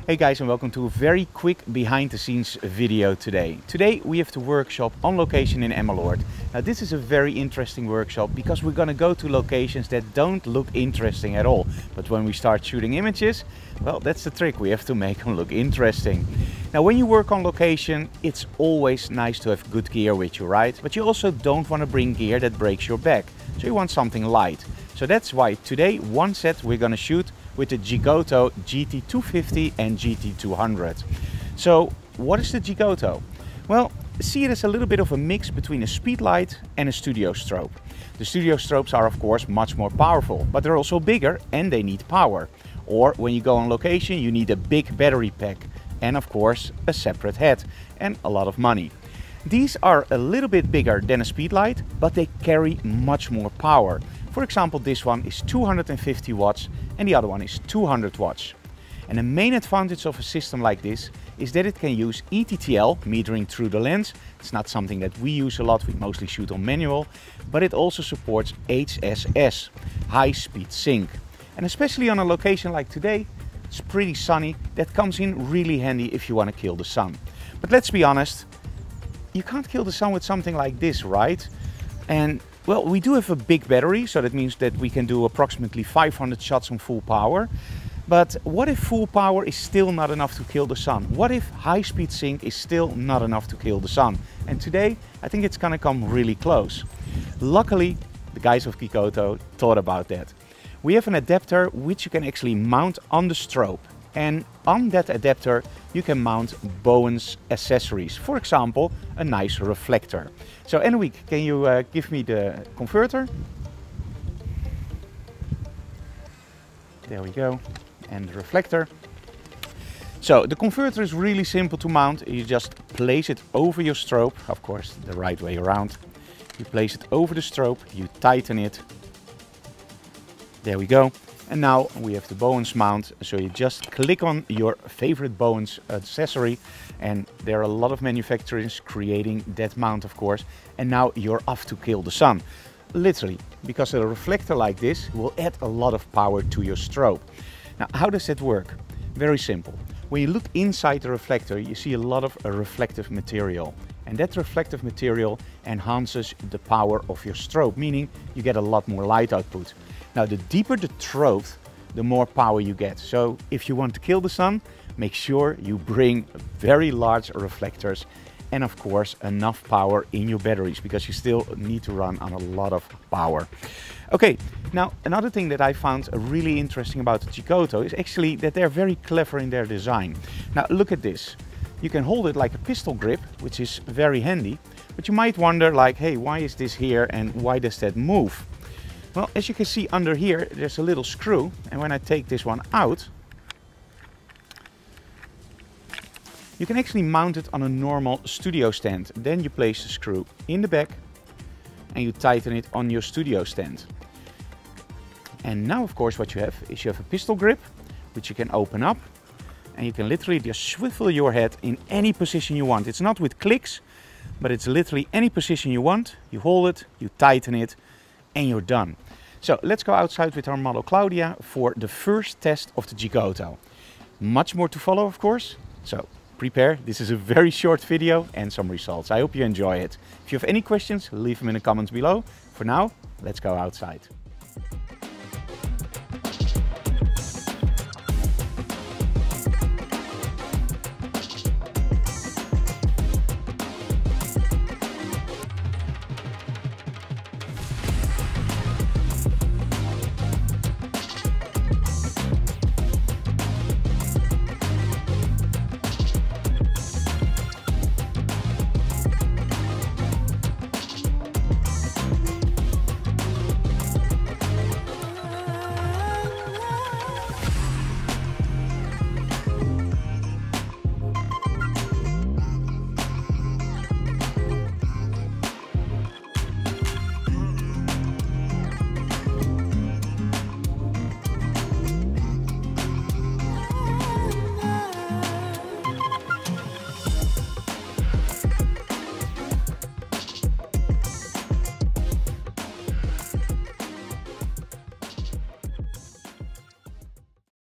Hey guys, and welcome to a very quick behind the scenes video today. Today we have the workshop on location in Emmeloord. Now this is a very interesting workshop because we're gonna go to locations that don't look interesting at all. But when we start shooting images, well, that's the trick. We have to make them look interesting. Now when you work on location, it's always nice to have good gear with you, right? But you also don't want to bring gear that breaks your back. So you want something light. So that's why today one set we're gonna shoot with the Geekoto GT250 and GT200. So what is the Geekoto? Well, see it as a little bit of a mix between a speed light and a studio strobe. The studio strobes are of course much more powerful, but they're also bigger and they need power. Or when you go on location, you need a big battery pack and of course a separate head and a lot of money. These are a little bit bigger than a speed light, but they carry much more power. For example, this one is 250 watts and the other one is 200 watts. And the main advantage of a system like this is that it can use ETTL, metering through the lens. It's not something that we use a lot, we mostly shoot on manual, but it also supports HSS, high speed sync. And especially on a location like today, it's pretty sunny, that comes in really handy if you want to kill the sun. But let's be honest, you can't kill the sun with something like this, right? And well, we do have a big battery, so that means that we can do approximately 500 shots on full power. But what if full power is still not enough to kill the sun? What if high speed sync is still not enough to kill the sun? And today, I think it's gonna come really close. Luckily, the guys of Geekoto thought about that. We have an adapter which you can actually mount on the strobe. And on that adapter, you can mount Bowen's accessories. For example, a nice reflector. So Anouk, can you give me the converter? There we go. And the reflector. So the converter is really simple to mount. You just place it over your strobe. Of course, the right way around. You place it over the strobe, you tighten it. There we go. And now we have the Bowen's mount, so you just click on your favorite Bowen's accessory, and there are a lot of manufacturers creating that mount, of course, and now you're off to kill the sun. Literally, because a reflector like this will add a lot of power to your strobe. Now, how does that work? Very simple. When you look inside the reflector, you see a lot of reflective material. And that reflective material enhances the power of your strobe, meaning you get a lot more light output. Now, the deeper the trough, the more power you get. So if you want to kill the sun, make sure you bring very large reflectors and of course enough power in your batteries, because you still need to run on a lot of power. Okay, now another thing that I found really interesting about the Geekoto is actually that they're very clever in their design. Now look at this. You can hold it like a pistol grip, which is very handy, but you might wonder like, hey, why is this here and why does that move? Well, as you can see under here, there's a little screw, and when I take this one out, you can actually mount it on a normal studio stand. Then you place the screw in the back and you tighten it on your studio stand. And now, of course, what you have is you have a pistol grip, which you can open up, and you can literally just swivel your head in any position you want. It's not with clicks, but it's literally any position you want. You hold it, you tighten it, and you're done. So let's go outside with our model Claudia for the first test of the Geekoto. Much more to follow, of course, so prepare. This is a very short video and some results. I hope you enjoy it. If you have any questions, leave them in the comments below. For now, let's go outside.